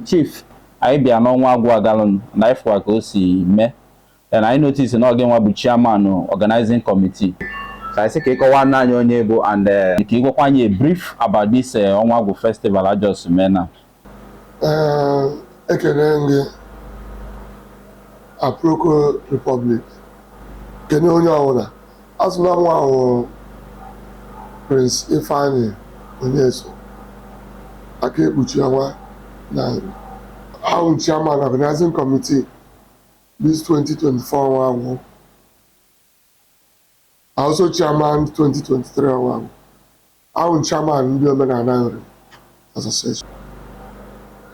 Chief, I be an Onwa Agwu life work me. And I noticed in again what chairman organizing committee. So I say Keko one able and Kiko a brief about this Onwa Agwu festival I just mena. Ekenenge Aproko Republic. Kene Onyesoh. As now Prince Ifeanyi Onyesoh. Ake Buchiawa na I'm chairman organizing committee this 2024 one. Also chairman 2023 one. I'm chairman the Omenana Association.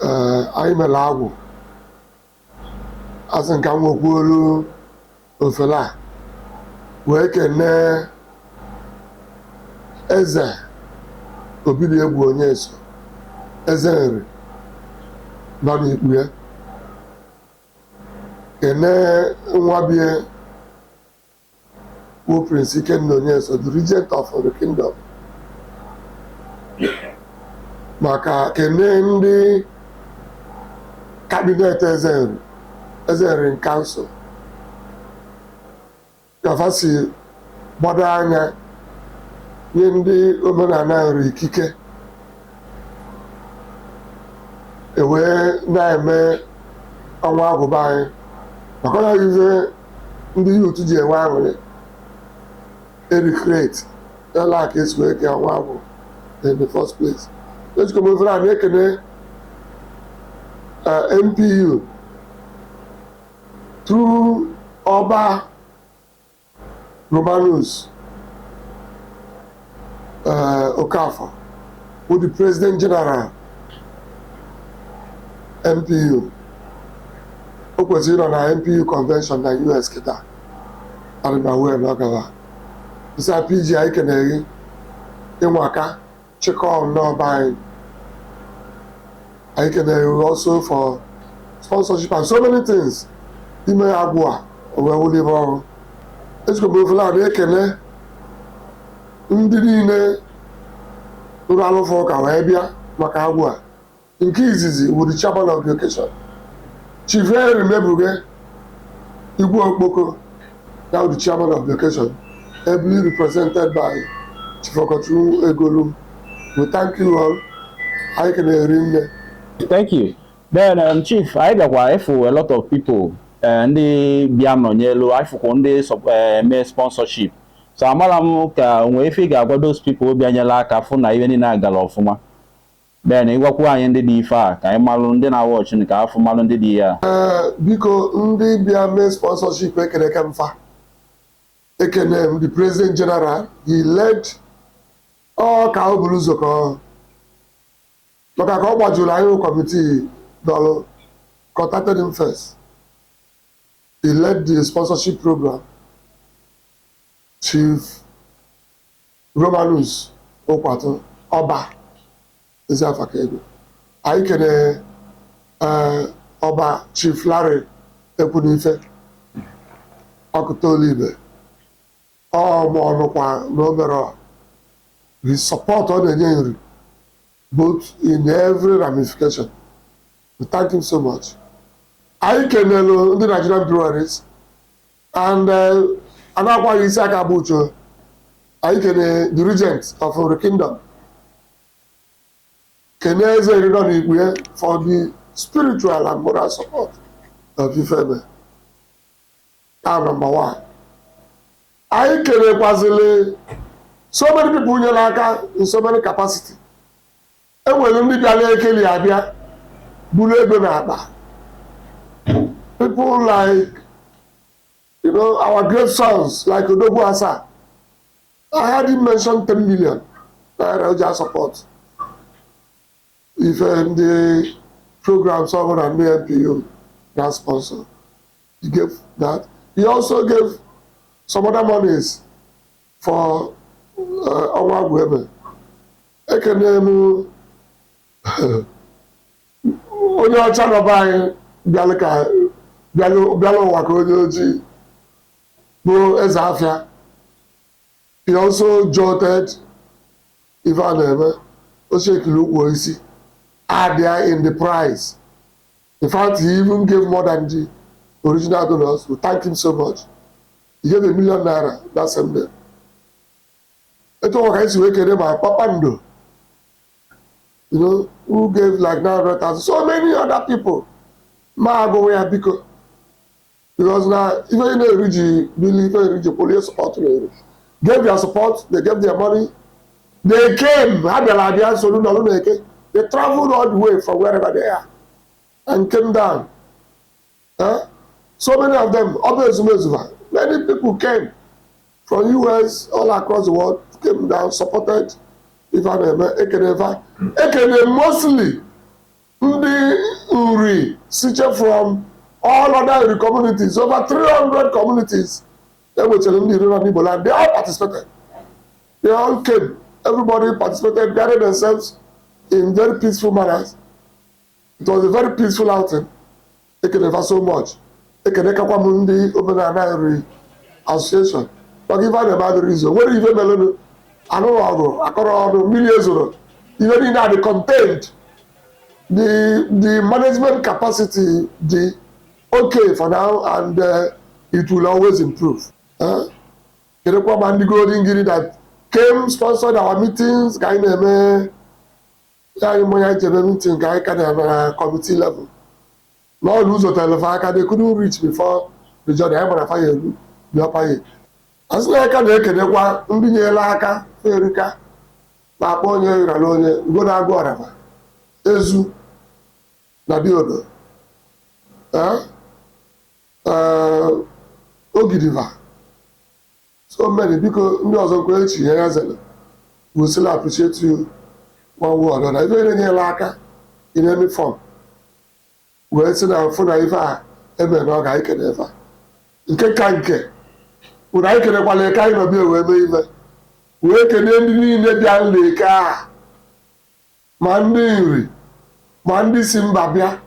I'm a Agwu. As in Kamokulu Ofela. Working Eze Agwu Onyesoh. Eze Nani Ikwe. Kene Nwabie who Prince Onyesoh, the regent of the kingdom. Maka kene ndị cabinet Eze in council. Kafasi gbado anya nye ndị omenala nri ikike. Ewe na-eme Onwa Agwu anyị maka na ife ndị youth ji enwe aṅụrị recreate like esi wee kee Onwa Agwu in the first place. Let's go over and make MPU through Oba Romanus Okafor with the President General MPU. Okwesịrị nọ na MPU convention na US kịta arịbawe n'ọgawa. Isa PG anyị keneghi ịnwaka chịkọ n'ọba anyị. Anyị keneghi also for sponsorship and so many things. Ime Agwu a wee wuli ọrụ. Ezigbo ofela na ekele ndị niile rụrụ alụfọ ụka wee bịa maka Agwu a. Nke izizi with the chairman of the occasion. Chief Henry Mebuge Igwe Okpoko, now the chairman of the occasion, ably represented by Chief Okotu Egolu. We thank you all. I can hear him. Thank you. Then Chief, I got wife for a lot of people and the Biano Yellow, I for one day may sponsorship. So I'm we figure about those people be like a phone even in a galofuma. Then I walk away in the DFA. I'm alone, then I watch in the car from Malon the year. Because the BMA sponsorship, I can come far. The President General, he led all Cow Bluzoko. But I got what July committee, Dolo, contacted him first. He led the sponsorship program. Chief Romanus Okwato, Oba. I can Oba Chief Larry Epunife Okutolibe no we support all the Nyeri both in every ramification. We thank him so much. I can the Nigerian breweries and Anakwa Isaka Bucho. I can the regent of the kingdom. Keneze for the spiritual and moral support of Ifeanyi. Number one. I can so many people in so many capacity. And when we people like our great sons like Odogwu Asa. I had him mention 10 million that support. If the program someone and the MPU that sponsor, he gave that. He also gave some other monies for our women. Ekenemu onye ọcha nọba anyị bịala ụwa ka onye ojii bụ eze afịa. He also jotted Ife a na-eme o shekiri ukwu isi are there in the price. In fact, he even gave more than the original donors. We thank him so much. He gave ₦1 million that same day. It was my Papa Ndo, you know, who gave like 900,000. So many other people. Because now, even the Rigi police support, gave their support, they gave their money. They came, they traveled all the way from wherever they are and came down. So many of them, many people came from US, all across the world, came down, supported Ifeanyi, mostly Uri, Siche from all other communities, over 300 communities. They all participated. They all came. Everybody participated, gathered themselves in very peaceful manners. It was a very peaceful outing. Ekeneva so much. Ekeneka Mundi Omenana Association. But give them the reason. What even Melonu? I know millions of even in that the content, the management capacity, the okay for now, and it will always improve. Kenekwa Mandi Golden Giri that came sponsored our meetings, meeting, committee level. No lose hotel they couldn't reach before the journey. I'm gonna fire you. As like I Kenekwa, Mbinelaka, Erika, Maponye, Ralone, Gona Ezu, Nabiodo, Ogidiva. So many because we still appreciate you one way or another. Even in Laka, in any form. We're sitting down for Naiva, no guy can ever. In Kanke, would I can ever kind of be away? We can end in the Jan Lake. Mandi Simbabia,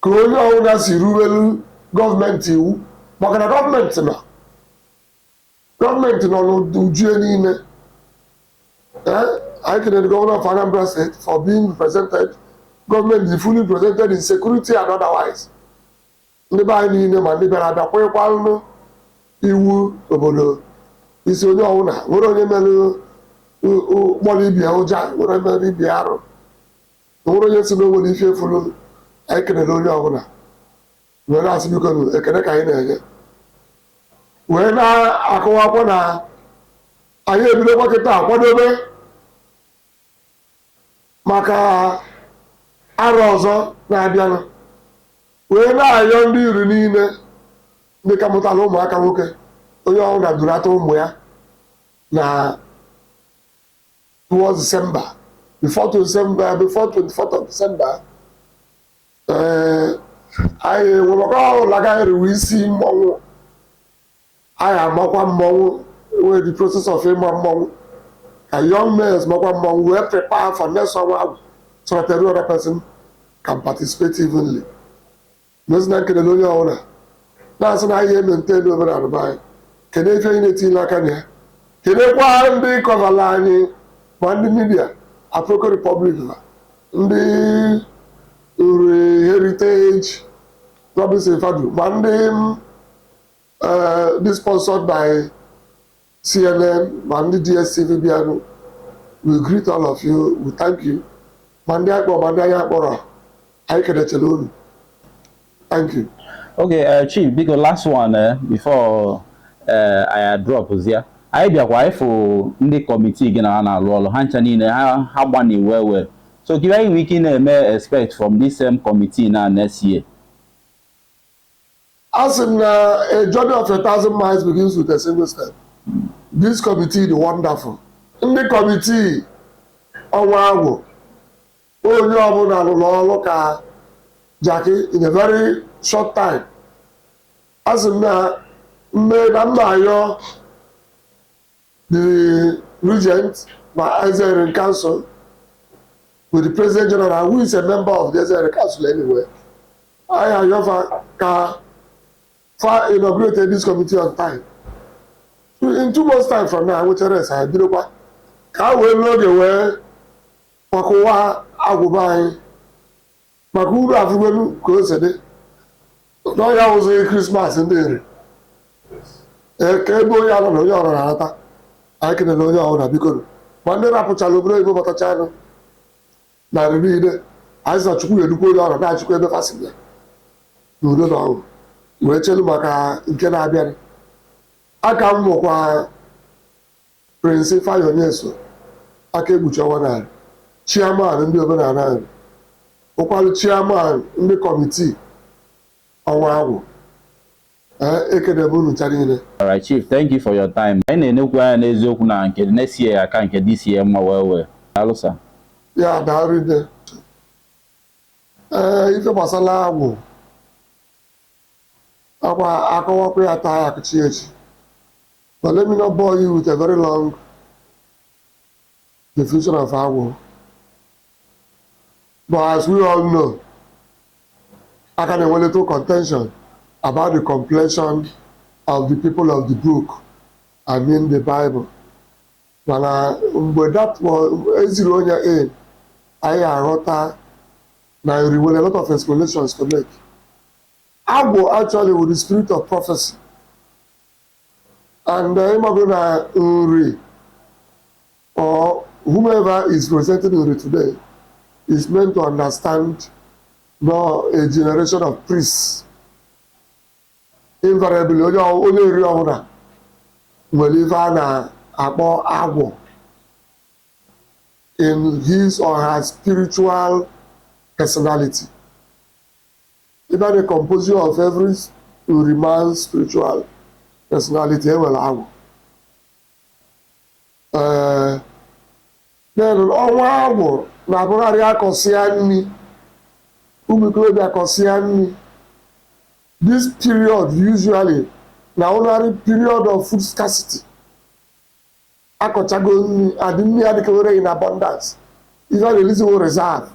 Corona owners, rural government, you, but government now. Government no do journey. I can the governor of Anambra State for being represented. Government is fully represented in security and otherwise. Never any name and never had a point. Iwu obodo isi onye ọwụna nwere onye mere ụgbọrọ ibia ụja nwere mere ibia arụ nwere onye si n'onwere ife efuru anyị kelere onye ọbụla wee na-asị biko ekele ka anyị na-enye wee na-akọwakwa na anyị ebidokwa kịta akwadobe maka arọ ọzọ na-abịanụ wee na-ayọ ndị iri niile ndị ka mụtara ụmụaka nwoke onye ọbụla durata ụmụ ya na towards December before 24th of December anyị nwere ụlọga eriwe isi mmọnwụ anyị amakwa mmọnwụ wee the process of ịma mmọnwụ ka young males makwa mmọnwụ wee prepare for next Onwa so that every other person can participate evenly. N'ozi na nkelele onye ọbụla na-asị na ihe maintain omenala anyị kedu ife anyị na-etinye aka na ya kedekwa ndị kọvala anyị ma ndị midia African Republic ndị Uri Heritage Robinson Fadu ma ndị sponsored by CNN ma ndị DSTV bịanụ. We greet all of you, we thank you ma ndị akpọ ma ndị anyị akpọrọ anyị kedechara unu. Thank you. Okay, Chief, because last one before I drop here. I bịakwa ifo ndị committee gị na-alụ ọrụ ha ncha niile ha gbani well. So give anyị we can expect from this same committee na next year. As in a journey of 1,000 miles begins with a single step. This committee is wonderful. In the committee, Onwa Agwu, onye ọbụla lụrụ ọrụ ka Jackie in a very short time. As in the regent, my Israeli Council, with the President General, who is a member of the Israeli Council anyway. I have inaugurated this committee on time. In 2 months' time from now, which is I will look away Pakowa Agwu maka uru afụgbelu ka o si dị n'ọnya wụzighị krismas ndị eri ka ebe onye anọ na onye ọrụ na-anata anyị kelele onye ọbụla biko ma ndị rapụchara obodo oyibo batacha anụ na nri niile anyị sị na Chukwu ga-edukwa onye ọrụ na-achịkwa ebe fasị ya na udo na ọṅụ wee chelu maka nke na-abịa. Aka m bụkwa Prince Ifeanyi Onyesoh aka ekpuchi ọnwa narị chairman ndị omenala anyị ụkwalụ chairman ndị kọmitii ọnwa Agwu. Ekene m unu ncha niile. Alright, Chief, thank you for your time. Anyị na-enekwu anya n'eziokwu na nke next year aka nke this year mma wee alụsa. Ya daarụ nne. Ife gbasara Agwu akwa akọwakwa ya taa akụchi echi. But let me not bore you with a very long definition of Agwu. But as we all know, I can have a little contention about the complexion of the people of the book, I mean the Bible. But that was zero on your aim. I wrote now you will a lot of explanations to make. Agwu actually with the spirit of prophecy. And Imaguna Uri or whomever is presenting Uri today is meant to understand no a generation of priests. Invariably, only area of will live on Agwu in his or her spiritual personality. Even the composition of every Uriman's spiritual personality will Agwu. Then Onwa Agwu na bụgharị akọsịa nri ụmụ ikorobịa akọsịa nri. This period usually na ordinary period of food scarcity. Akọchago nri adị nri adịkewere in abundance. Ihe ọ na-eliziwo reserve.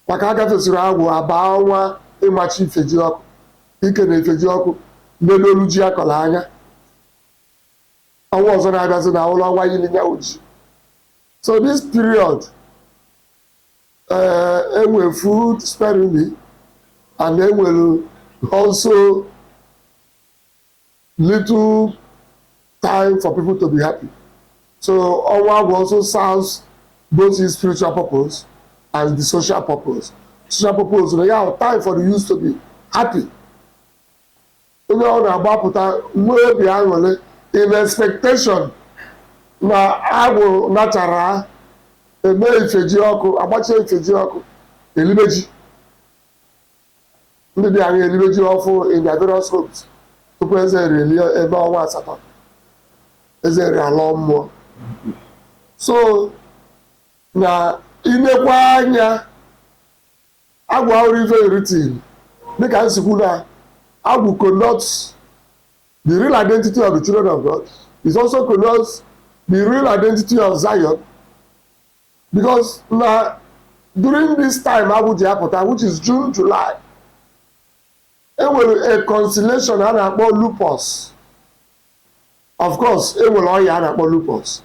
Maka agafesiri Agwu abaa ọnwa ịmachi ifeji ọkụ. Ike na ifeji ọkụ n'elu ji akọrọ anya. Ọnwa ọzọ na-abịazi na ụlọ ọnwa yiri nya oji. So this period, enwe food sparingly, and then will also little time for people to be happy. So Onwa also serves both his spiritual purpose and the social purpose. Social purpose, you have time for the youth to be happy. Onye ọ na-agbapụta nwee obi aṅụrị in expectation na Agwu nachara eme ifeji ọkụ agbacha ifeji ọkụ elibeji ndị dị anya elibeji ọfụ in their various homes tupu eze eri ebe ọnwa asatọ eze eri ala mmụọ. So na inekwa anya Agwu ahụrụ ife written dịka nsikwu na Agwu connotes the real identity of the children of God. It also connotes the real identity of Zion, because now during this time Agwu ji apụta, which is June, July, enwere a constellation a na-akpọ lupus. Of course, enwere ọya a na-akpọ lupus,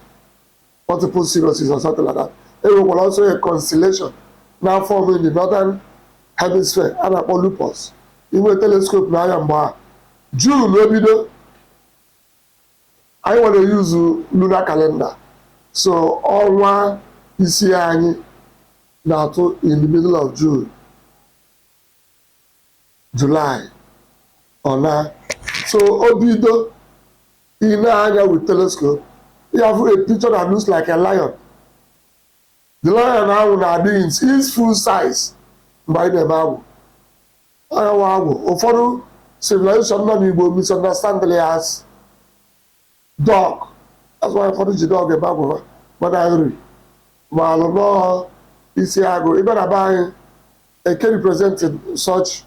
multiple sclerosis or something like that. Enwere also a constellation now forming in the northern hemisphere a na-akpọ lupus. Inwe telescope na anya mgbe a June ebido. I want to use lunar calendar. So ọnwa isi anyị na-atụ in the middle of June, July, or na. So obido ine anya with telescope, you have a picture that looks like a lion. The lion ahụ na-adị in its full size mgbe anyị na-eme Agwu. Anyanwụ Agwu, ụfọdụ civilization nọ n'Igbo misunderstand it as dog. That's why ụfọdụ ji dog ebe Agwu mana nri ma alụ nọọ isi Agụ. Ebe na be anyị eke represented such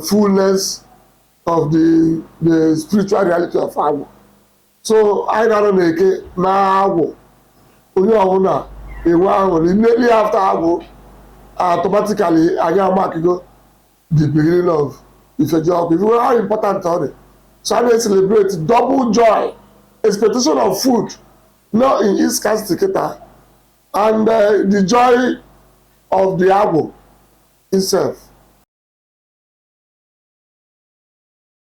fullness of the spiritual reality of Agwu. So anyị na-anọ na eke na Agwu onye ọbụla ewe ahụ immediately after Agwu automatically anyị amakigo the beginning of Ifeji ọkụ. If you know how important ọ dị, so I celebrate double joy, expectation of food, not in its scarcity kịta, and the joy of the Agwu itself.